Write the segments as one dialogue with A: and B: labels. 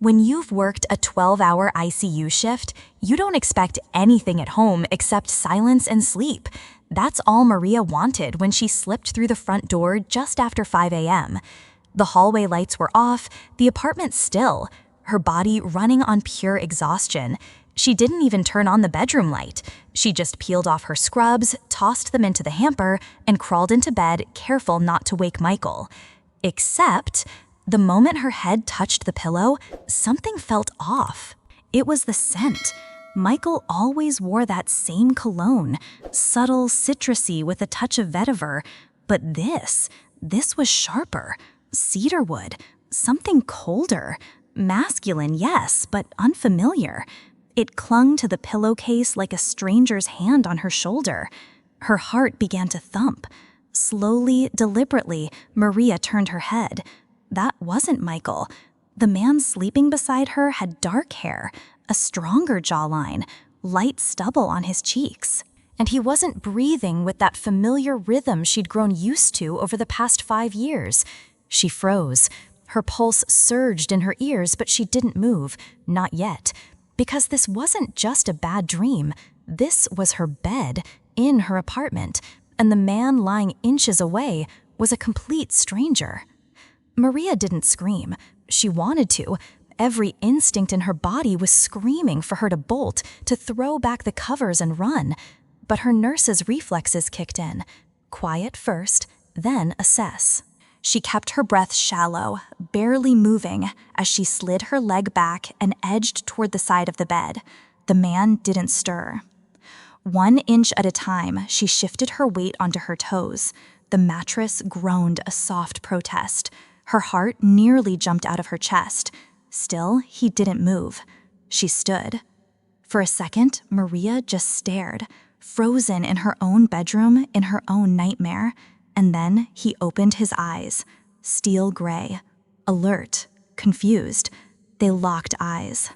A: When you've worked a 12-hour ICU shift, you don't expect anything at home except silence and sleep. That's all Maria wanted when she slipped through the front door just after 5 a.m. The hallway lights were off, the apartment still, her body running on pure exhaustion. She didn't even turn on the bedroom light. She just peeled off her scrubs, tossed them into the hamper, and crawled into bed, careful not to wake Michael. Except, the moment her head touched the pillow, something felt off. It was the scent. Michael always wore that same cologne, subtle, citrusy with a touch of vetiver. But this was sharper. Cedarwood. Something colder. Masculine, yes, but unfamiliar. It clung to the pillowcase like a stranger's hand on her shoulder. Her heart began to thump. Slowly, deliberately, Maria turned her head. That wasn't Michael. The man sleeping beside her had dark hair, a stronger jawline, light stubble on his cheeks. And he wasn't breathing with that familiar rhythm she'd grown used to over the past 5 years. She froze. Her pulse surged in her ears, but she didn't move. Not yet. Because this wasn't just a bad dream. This was her bed, in her apartment, and the man lying inches away was a complete stranger. Maria didn't scream. She wanted to. Every instinct in her body was screaming for her to bolt, to throw back the covers and run. But her nurse's reflexes kicked in. Quiet first, then assess. She kept her breath shallow, barely moving, as she slid her leg back and edged toward the side of the bed. The man didn't stir. 1 inch at a time, she shifted her weight onto her toes. The mattress groaned a soft protest. Her heart nearly jumped out of her chest. Still, he didn't move. She stood. For a second, Maria just stared, frozen in her own bedroom, in her own nightmare. And then he opened his eyes, steel gray, alert, confused. They locked eyes.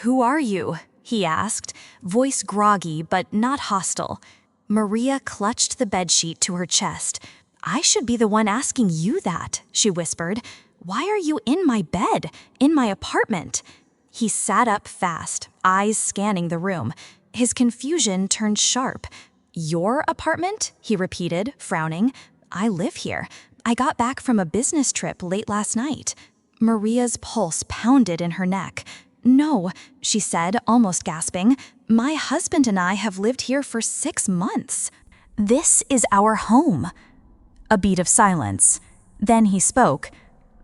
A: "Who are you?" he asked, voice groggy but not hostile. Maria clutched the bedsheet to her chest. "I should be the one asking you that," she whispered. "Why are you in my bed, in my apartment?" He sat up fast, eyes scanning the room. His confusion turned sharp. "Your apartment?" he repeated, frowning. "I live here. I got back from a business trip late last night." Maria's pulse pounded in her neck. "No," she said, almost gasping. "My husband and I have lived here for 6 months. This is our home." A beat of silence. Then he spoke.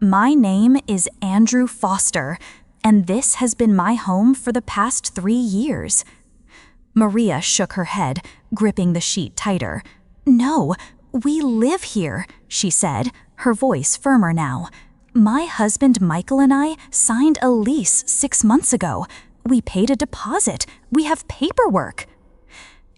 A: "My name is Andrew Foster, and this has been my home for the past 3 years." Maria shook her head, gripping the sheet tighter. "No, we live here," she said, her voice firmer now. "My husband Michael and I signed a lease 6 months ago. We paid a deposit. We have paperwork."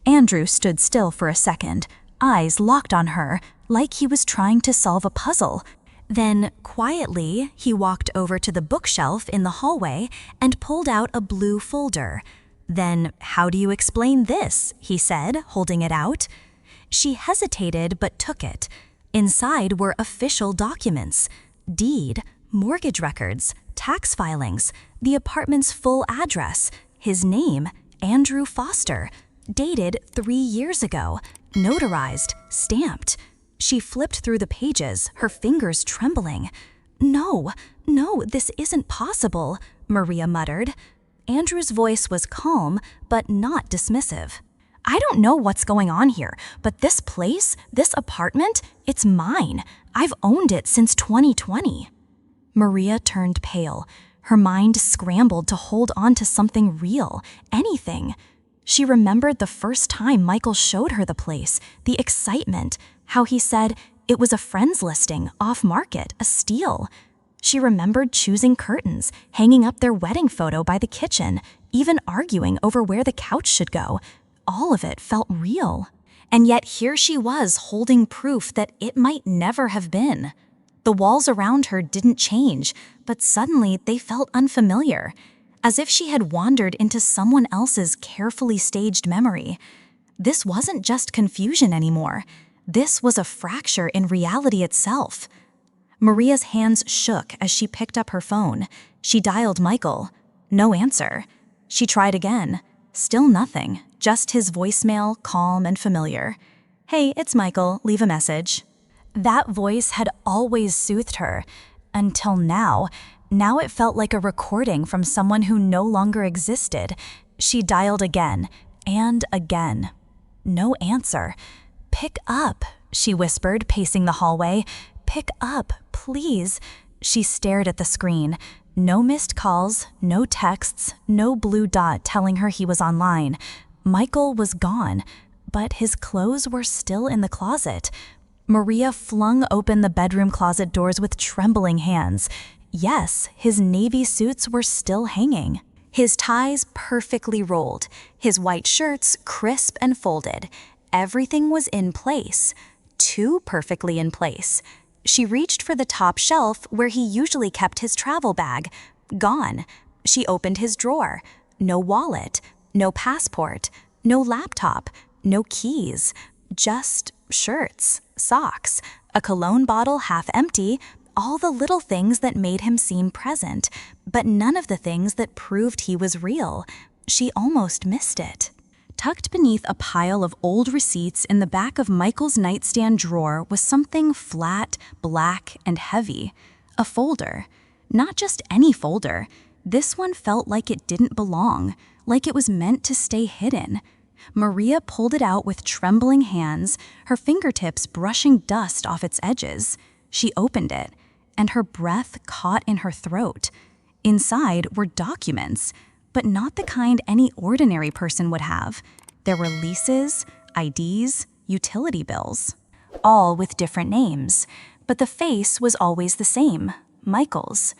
A: Andrew stood still for a second, eyes locked on her, like he was trying to solve a puzzle. Then, quietly, he walked over to the bookshelf in the hallway and pulled out a blue folder. "Then, how do you explain this?" he said, holding it out. She hesitated but took it. Inside were official documents. Deed, mortgage records, tax filings, the apartment's full address, his name, Andrew Foster, dated 3 years ago, notarized, stamped. She flipped through the pages, her fingers trembling. No, this isn't possible," Maria muttered. Andrew's voice was calm, but not dismissive. "I don't know what's going on here, but this place, this apartment, it's mine. I've owned it since 2020. Maria turned pale. Her mind scrambled to hold on to something real, anything. She remembered the first time Michael showed her the place, the excitement, how he said it was a friend's listing, off-market, a steal. She remembered choosing curtains, hanging up their wedding photo by the kitchen, even arguing over where the couch should go. All of it felt real. And yet here she was holding proof that it might never have been. The walls around her didn't change, but suddenly they felt unfamiliar, as if she had wandered into someone else's carefully staged memory. This wasn't just confusion anymore. This was a fracture in reality itself. Maria's hands shook as she picked up her phone. She dialed Michael. No answer. She tried again. Still nothing, just his voicemail, calm and familiar. "Hey, it's Michael, leave a message." That voice had always soothed her, until now. Now it felt like a recording from someone who no longer existed. She dialed again, and again. No answer. "Pick up," she whispered, pacing the hallway. "Pick up, please." She stared at the screen. No missed calls, no texts, no blue dot telling her he was online. Michael was gone, but his clothes were still in the closet. Maria flung open the bedroom closet doors with trembling hands. Yes, his navy suits were still hanging. His ties perfectly rolled, his white shirts crisp and folded. Everything was in place, too perfectly in place. She reached for the top shelf where he usually kept his travel bag. Gone. She opened his drawer. No wallet, no passport, no laptop, no keys. Just shirts, socks, a cologne bottle half empty, all the little things that made him seem present, but none of the things that proved he was real. She almost missed it. Tucked beneath a pile of old receipts in the back of Michael's nightstand drawer was something flat, black, and heavy. A folder. Not just any folder. This one felt like it didn't belong, like it was meant to stay hidden. Maria pulled it out with trembling hands, her fingertips brushing dust off its edges. She opened it, and her breath caught in her throat. Inside were documents, but not the kind any ordinary person would have. There were leases, IDs, utility bills, all with different names, but the face was always the same, Michael's.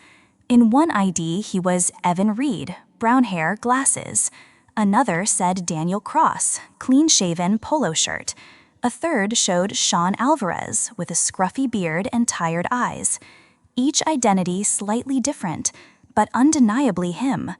A: In one ID, he was Evan Reed, brown hair, glasses. Another said Daniel Cross, clean-shaven polo shirt. A third showed Sean Alvarez with a scruffy beard and tired eyes. Each identity slightly different, but undeniably him.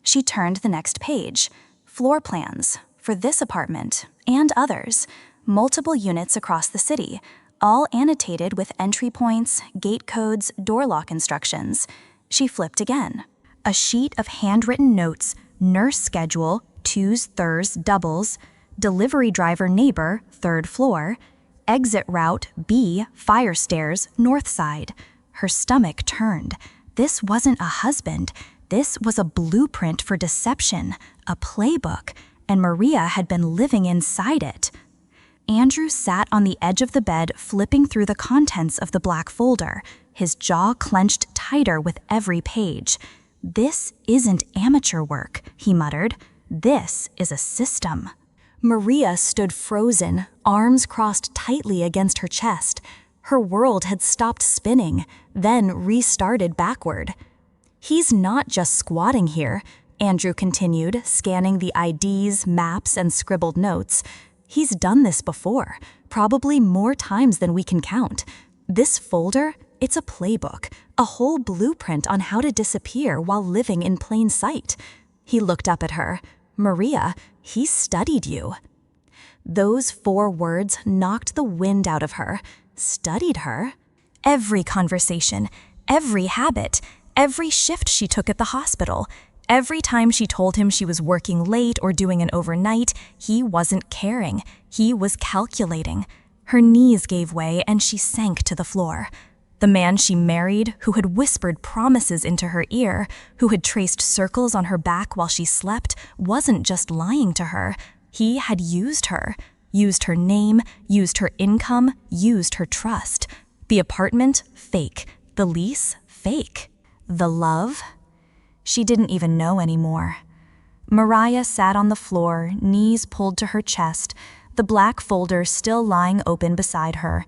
A: She turned the next page. Floor plans for this apartment and others. Multiple units across the city, all annotated with entry points, gate codes, door lock instructions. She flipped again. A sheet of handwritten notes, nurse schedule, 2s, 3s, doubles, delivery driver neighbor, 3rd floor, exit route B, fire stairs, north side. Her stomach turned. This wasn't a husband. This was a blueprint for deception, a playbook, and Maria had been living inside it. Andrew sat on the edge of the bed, flipping through the contents of the black folder, his jaw clenched tighter with every page. "This isn't amateur work," he muttered. "This is a system." Maria stood frozen, arms crossed tightly against her chest. Her world had stopped spinning, then restarted backward. "He's not just squatting here," Andrew continued, scanning the IDs, maps, and scribbled notes. "He's done this before, probably more times than we can count. This folder, it's a playbook, a whole blueprint on how to disappear while living in plain sight." He looked up at her. "Maria, he studied you." Those 4 words knocked the wind out of her. Studied her? Every conversation, every habit, every shift she took at the hospital, every time she told him she was working late or doing an overnight, he wasn't caring. He was calculating. Her knees gave way and she sank to the floor. The man she married, who had whispered promises into her ear, who had traced circles on her back while she slept, wasn't just lying to her. He had used her name, used her income, used her trust. The apartment, fake. The lease, fake. The love? She didn't even know anymore. Mariah sat on the floor, knees pulled to her chest, the black folder still lying open beside her.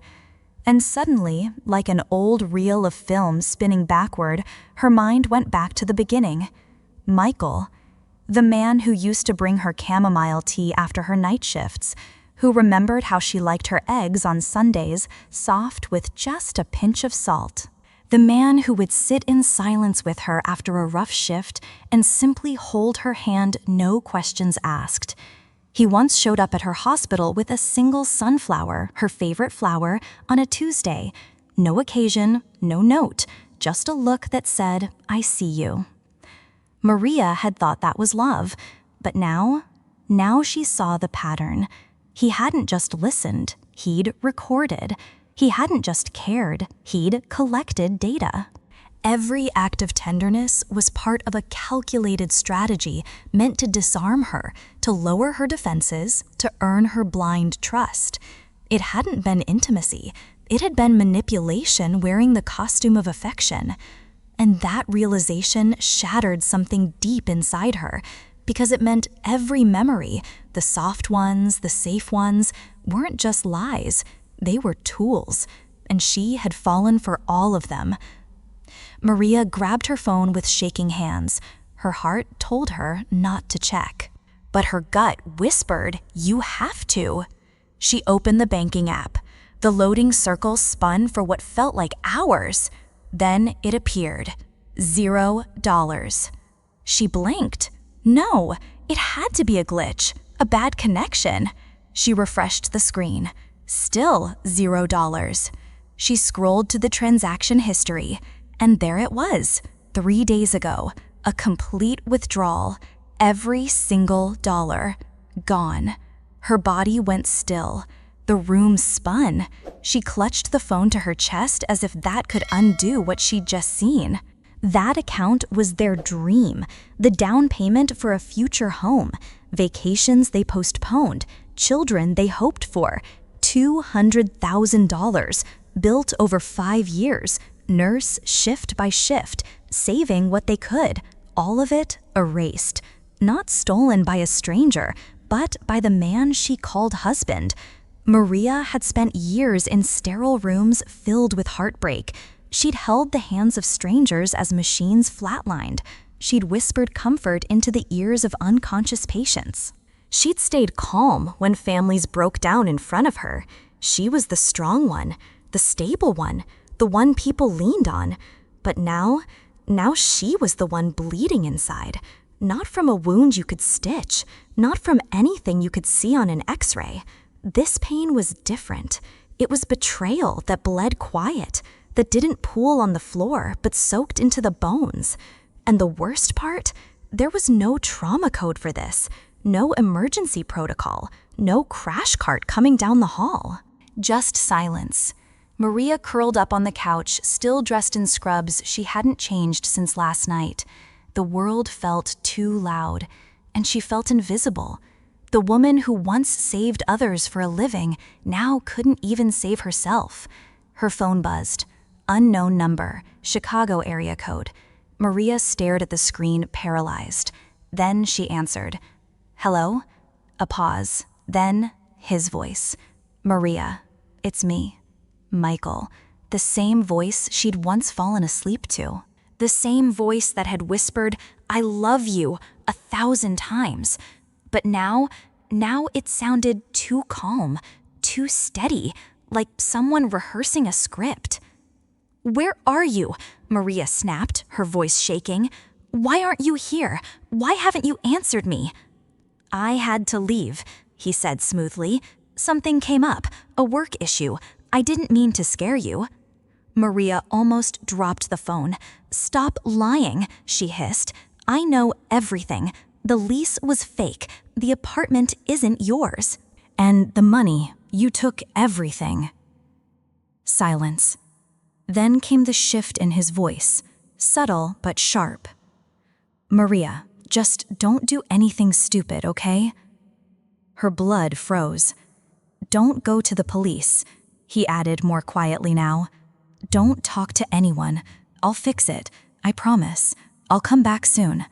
A: And suddenly, like an old reel of film spinning backward, her mind went back to the beginning. Michael, the man who used to bring her chamomile tea after her night shifts, who remembered how she liked her eggs on Sundays, soft with just a pinch of salt. The man who would sit in silence with her after a rough shift and simply hold her hand, no questions asked. He once showed up at her hospital with a single sunflower, her favorite flower, on a Tuesday. No occasion, no note, just a look that said, "I see you." Maria had thought that was love, but now she saw the pattern. He hadn't just listened, he'd recorded. He hadn't just cared, he'd collected data. Every act of tenderness was part of a calculated strategy meant to disarm her, to lower her defenses, to earn her blind trust. It hadn't been intimacy. It had been manipulation wearing the costume of affection. And that realization shattered something deep inside her, because it meant every memory, the soft ones, the safe ones, weren't just lies. They were tools, and she had fallen for all of them. Maria grabbed her phone with shaking hands. Her heart told her not to check. But her gut whispered, "You have to." She opened the banking app. The loading circle spun for what felt like hours. Then it appeared. $0. She blinked. No, it had to be a glitch, a bad connection. She refreshed the screen. Still $0. She scrolled to the transaction history, and there it was, 3 days ago, a complete withdrawal. Every single dollar. Gone. Her body went still. The room spun. She clutched the phone to her chest as if that could undo what she'd just seen. That account was their dream, the down payment for a future home, vacations they postponed, children they hoped for, $200,000, built over 5 years, nurse shift by shift, saving what they could, all of it erased. Not stolen by a stranger, but by the man she called husband. Maria had spent years in sterile rooms filled with heartbreak. She'd held the hands of strangers as machines flatlined. She'd whispered comfort into the ears of unconscious patients. She'd stayed calm when families broke down in front of her. She was the strong one, the stable one, the one people leaned on. But now she was the one bleeding inside. Not from a wound you could stitch, not from anything you could see on an X-ray. This pain was different. It was betrayal that bled quiet, that didn't pool on the floor but soaked into the bones. And the worst part? There was no trauma code for this, no emergency protocol, no crash cart coming down the hall. Just silence. Maria curled up on the couch, still dressed in scrubs she hadn't changed since last night. The world felt too loud, and she felt invisible. The woman who once saved others for a living now couldn't even save herself. Her phone buzzed. Unknown number, Chicago area code. Maria stared at the screen, paralyzed. Then she answered. "Hello?" A pause. Then his voice. "Maria, it's me. Michael." The same voice she'd once fallen asleep to. The same voice that had whispered, "I love you," 1,000 times. But now it sounded too calm, too steady, like someone rehearsing a script. "Where are you?" Maria snapped, her voice shaking. "Why aren't you here? Why haven't you answered me?" "I had to leave," he said smoothly. "Something came up, a work issue. I didn't mean to scare you." Maria almost dropped the phone. "Stop lying," she hissed. "I know everything. The lease was fake. The apartment isn't yours. And the money, you took everything." Silence. Then came the shift in his voice, subtle but sharp. "Maria, just don't do anything stupid, okay?" Her blood froze. "Don't go to the police," he added more quietly now. "Don't talk to anyone. I'll fix it. I promise. I'll come back soon."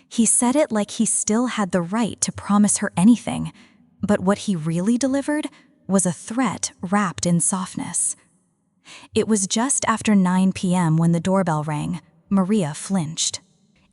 A: He said it like he still had the right to promise her anything, but what he really delivered was a threat wrapped in softness. It was just after 9 p.m. when the doorbell rang. Maria flinched.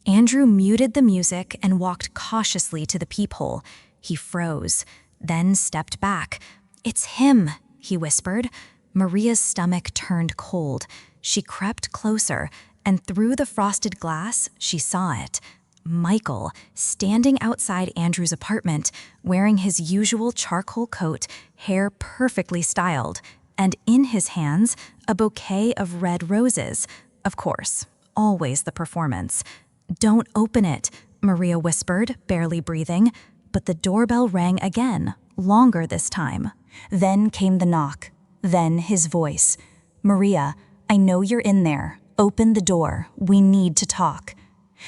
A: Andrew muted the music and walked cautiously to the peephole. He froze, then stepped back. "It's him," he whispered. Maria's stomach turned cold. She crept closer, and through the frosted glass, she saw it. Michael, standing outside Andrew's apartment, wearing his usual charcoal coat, hair perfectly styled, and in his hands, a bouquet of red roses, Of course, always the performance. "Don't open it," Maria whispered, barely breathing, but the doorbell rang again, longer this time. Then came the knock. Then his voice. "Maria, I know you're in there. Open the door. We need to talk."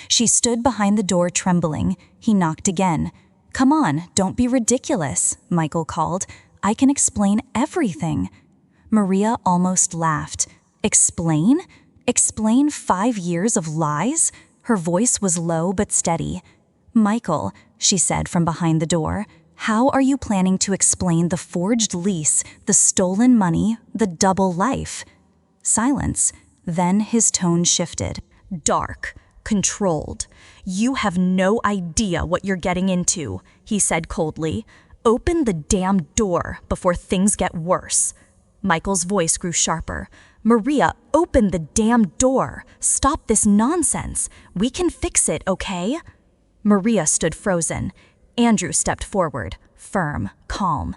A: She stood behind the door trembling. He knocked again. "Come on, don't be ridiculous," Michael called. "I can explain everything." Maria almost laughed. Explain? Explain 5 years of lies? Her voice was low but steady. "Michael," she said from behind the door, "how are you planning to explain the forged lease, the stolen money, the double life?" Silence. Then his tone shifted. "Dark. Controlled. You have no idea what you're getting into," he said coldly. "Open the damn door before things get worse." Michael's voice grew sharper. "Maria, open the damn door. Stop this nonsense. We can fix it, okay?" Maria stood frozen. Andrew stepped forward, firm, calm.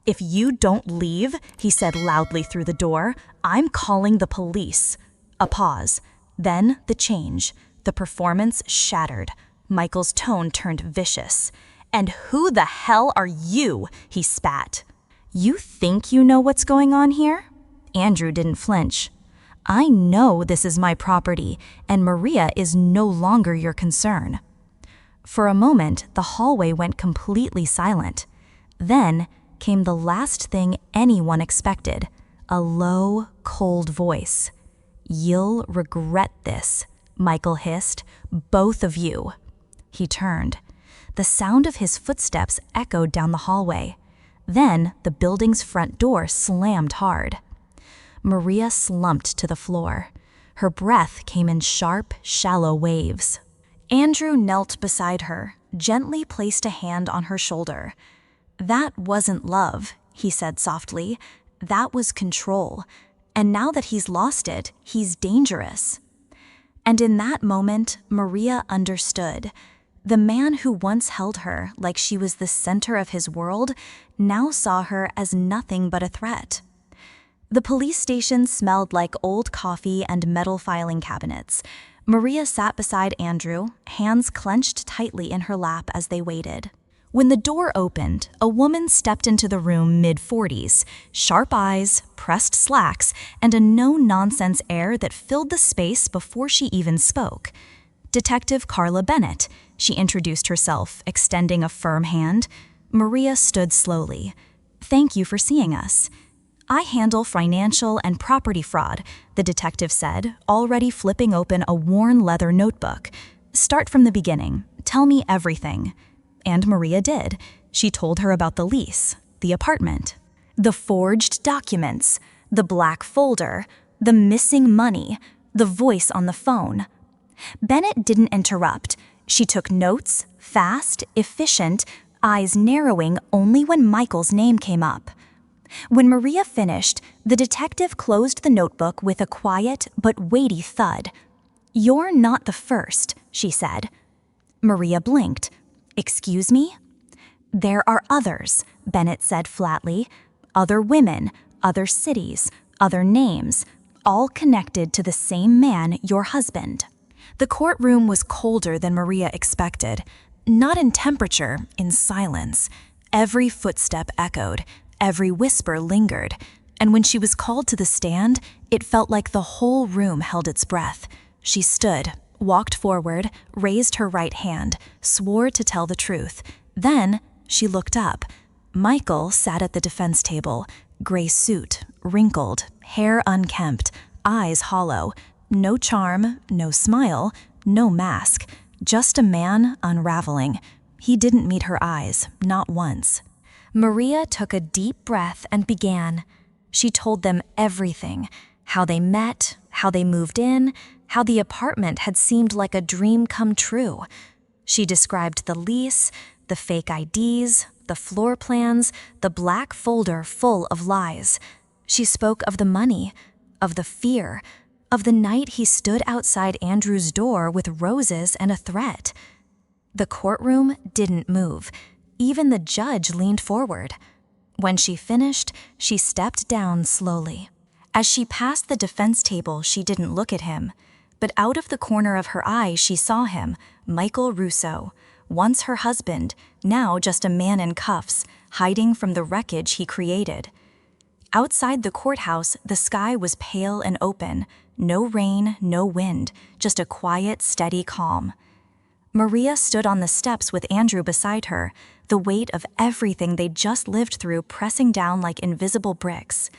A: "If you don't leave," he said loudly through the door, "I'm calling the police." A pause. Then the change. The performance shattered. Michael's tone turned vicious. "And who the hell are you?" he spat. "You think you know what's going on here?" Andrew didn't flinch. "I know this is my property, and Maria is no longer your concern." For a moment, the hallway went completely silent. Then came the last thing anyone expected, a low, cold voice. "You'll regret this," Michael hissed. "Both of you." He turned. The sound of his footsteps echoed down the hallway. Then the building's front door slammed hard. Maria slumped to the floor. Her breath came in sharp, shallow waves. Andrew knelt beside her, gently placed a hand on her shoulder. "That wasn't love," he said softly. "That was control. And now that he's lost it, he's dangerous." And in that moment, Maria understood. The man who once held her like she was the center of his world now saw her as nothing but a threat. The police station smelled like old coffee and metal filing cabinets. Maria sat beside Andrew, hands clenched tightly in her lap as they waited. When the door opened, a woman stepped into the room mid-40s, sharp eyes, pressed slacks, and a no-nonsense air that filled the space before she even spoke. "Detective Carla Bennett," she introduced herself, extending a firm hand. Maria stood slowly. "Thank you for seeing us." "I handle financial and property fraud," the detective said, already flipping open a worn leather notebook. "Start from the beginning. Tell me everything." And Maria did. She told her about the lease, the apartment, the forged documents, the black folder, the missing money, the voice on the phone. Bennett didn't interrupt. She took notes, fast, efficient, eyes narrowing only when Michael's name came up. When Maria finished, the detective closed the notebook with a quiet but weighty thud. "You're not the first," she said. Maria blinked. "Excuse me?" "There are others," Bennett said flatly. "Other women, other cities, other names, all connected to the same man, your husband." The courtroom was colder than Maria expected. Not in temperature, in silence. Every footstep echoed, every whisper lingered, and when she was called to the stand, it felt like the whole room held its breath. She stood, walked forward, raised her right hand, swore to tell the truth. Then she looked up. Michael sat at the defense table, gray suit, wrinkled, hair unkempt, eyes hollow. No charm, no smile, no mask. Just a man unraveling. He didn't meet her eyes, not once. Maria took a deep breath and began. She told them everything. How they met, how they moved in, how the apartment had seemed like a dream come true. She described the lease, the fake IDs, the floor plans, the black folder full of lies. She spoke of the money, of the fear, of the night he stood outside Andrew's door with roses and a threat. The courtroom didn't move. Even the judge leaned forward. When she finished, she stepped down slowly. As she passed the defense table, she didn't look at him. But out of the corner of her eye she saw him, Michael Russo, once her husband, now just a man in cuffs, hiding from the wreckage he created. Outside the courthouse, the sky was pale and open. No rain, no wind, just a quiet, steady calm. Maria stood on the steps with Andrew beside her, the weight of everything they'd just lived through pressing down like invisible bricks.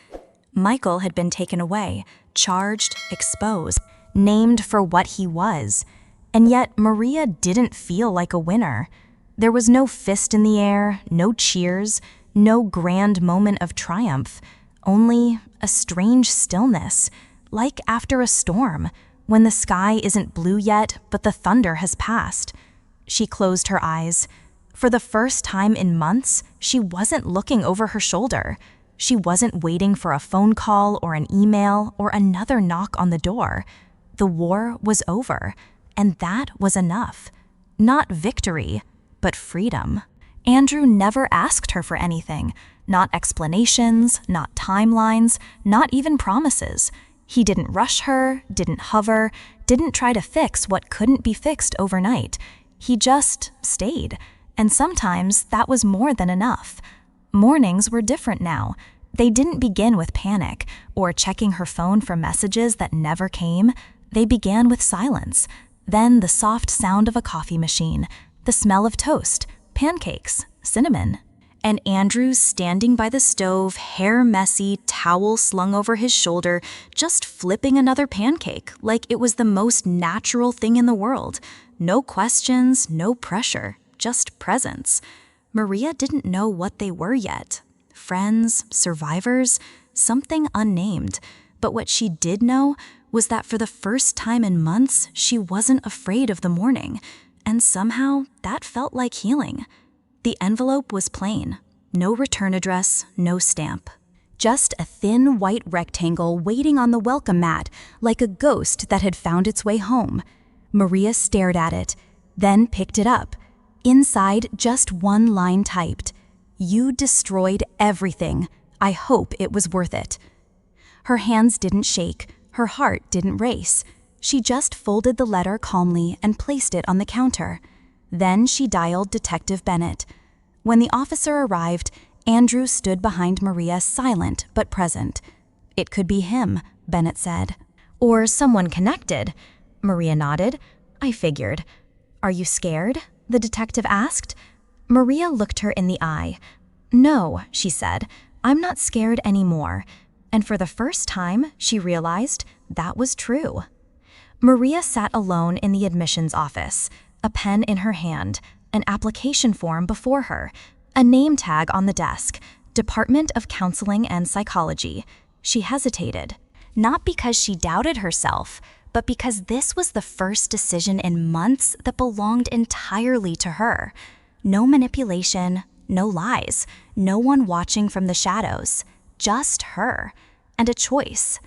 A: Michael had been taken away, charged, exposed, named for what he was. And yet Maria didn't feel like a winner. There was no fist in the air, no cheers, no grand moment of triumph, only a strange stillness, like after a storm, when the sky isn't blue yet, but the thunder has passed. She closed her eyes. For the first time in months, she wasn't looking over her shoulder. She wasn't waiting for a phone call or an email or another knock on the door. The war was over, and that was enough. Not victory, but freedom. Andrew never asked her for anything. Not explanations, not timelines, not even promises. He didn't rush her, didn't hover, didn't try to fix what couldn't be fixed overnight. He just stayed, and sometimes that was more than enough. Mornings were different now. They didn't begin with panic or checking her phone for messages that never came. They began with silence, then the soft sound of a coffee machine, the smell of toast, pancakes, cinnamon. And Andrew standing by the stove, hair messy, towel slung over his shoulder, just flipping another pancake like it was the most natural thing in the world. No questions, no pressure, just presence. Maria didn't know what they were yet. Friends, survivors, something unnamed. But what she did know was that for the first time in months, she wasn't afraid of the morning. And somehow, that felt like healing. The envelope was plain. No return address, no stamp. Just a thin white rectangle waiting on the welcome mat, like a ghost that had found its way home. Maria stared at it, then picked it up. Inside, just one line typed. "You destroyed everything. I hope it was worth it." Her hands didn't shake. Her heart didn't race. She just folded the letter calmly and placed it on the counter. Then she dialed Detective Bennett. When the officer arrived, Andrew stood behind Maria, silent but present. "It could be him," Bennett said. "Or someone connected." Maria nodded. "I figured." "Are you scared?" the detective asked. Maria looked her in the eye. "No," she said, "I'm not scared anymore." And for the first time, she realized that was true. Maria sat alone in the admissions office, a pen in her hand, an application form before her, a name tag on the desk, Department of Counseling and Psychology. She hesitated, not because she doubted herself, but because this was the first decision in months that belonged entirely to her. No manipulation, no lies, no one watching from the shadows, just her, and a choice.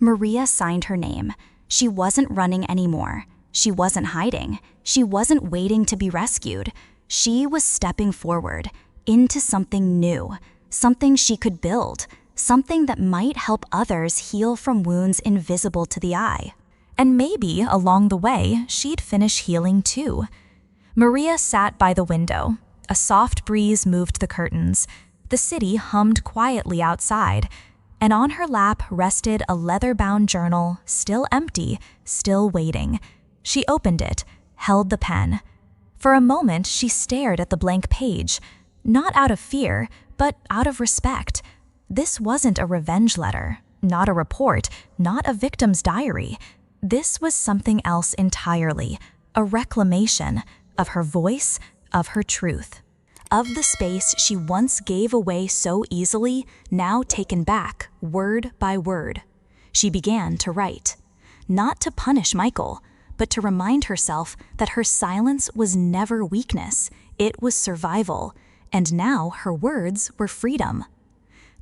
A: Maria signed her name. She wasn't running anymore. She wasn't hiding. She wasn't waiting to be rescued. She was stepping forward into something new, something she could build, something that might help others heal from wounds invisible to the eye. And maybe along the way, she'd finish healing too. Maria sat by the window. A soft breeze moved the curtains. The city hummed quietly outside, and on her lap rested a leather-bound journal, still empty, still waiting. She opened it, held the pen. For a moment, she stared at the blank page, not out of fear, but out of respect. This wasn't a revenge letter, not a report, not a victim's diary. This was something else entirely, a reclamation of her voice, of her truth, of the space she once gave away so easily, now taken back, word by word. She began to write, not to punish Michael, but to remind herself that her silence was never weakness, it was survival, and now her words were freedom.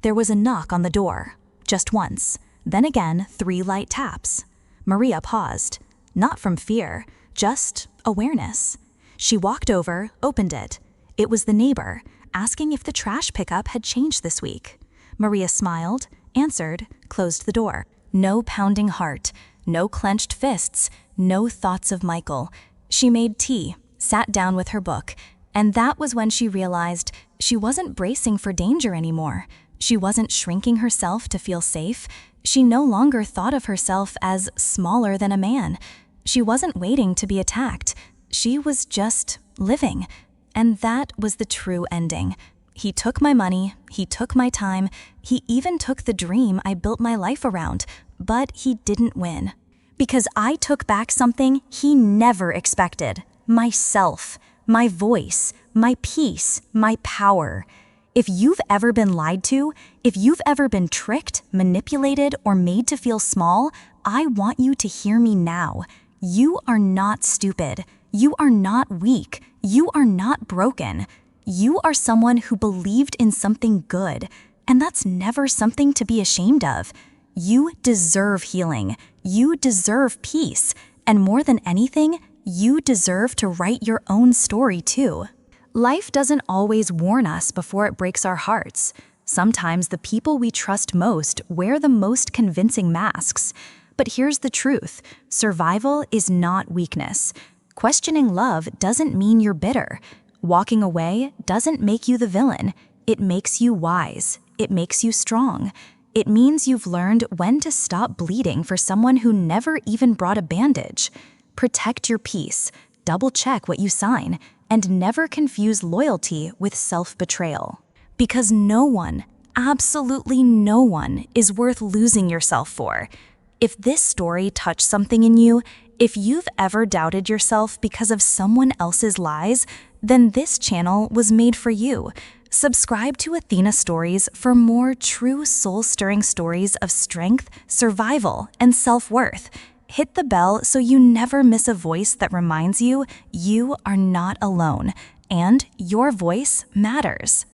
A: There was a knock on the door, just once, then again 3 light taps. Maria paused, not from fear, just awareness. She walked over, opened it. It was the neighbor, asking if the trash pickup had changed this week. Maria smiled, answered, closed the door. No pounding heart, No clenched fists, no thoughts of Michael. She made tea, sat down with her book, and that was when she realized she wasn't bracing for danger anymore. She wasn't shrinking herself to feel safe. She no longer thought of herself as smaller than a man. She wasn't waiting to be attacked. She was just living. And that was the true ending. He took my money, he took my time, he even took the dream I built my life around, but he didn't win. Because I took back something he never expected: myself, my voice, my peace, my power. If you've ever been lied to, if you've ever been tricked, manipulated, or made to feel small, I want you to hear me now. You are not stupid. You are not weak. You are not broken. You are someone who believed in something good, and that's never something to be ashamed of. You deserve healing. You deserve peace. And more than anything, you deserve to write your own story too. Life doesn't always warn us before it breaks our hearts. Sometimes the people we trust most wear the most convincing masks. But here's the truth: survival is not weakness. Questioning love doesn't mean you're bitter. Walking away doesn't make you the villain. It makes you wise. It makes you strong. It means you've learned when to stop bleeding for someone who never even brought a bandage. Protect your peace. Double-check what you sign. And never confuse loyalty with self-betrayal. Because no one, absolutely no one, is worth losing yourself for. If this story touched something in you, if you've ever doubted yourself because of someone else's lies, then this channel was made for you. Subscribe to Athena Stories for more true soul-stirring stories of strength, survival, and self-worth. Hit the bell so you never miss a voice that reminds you you are not alone, and your voice matters.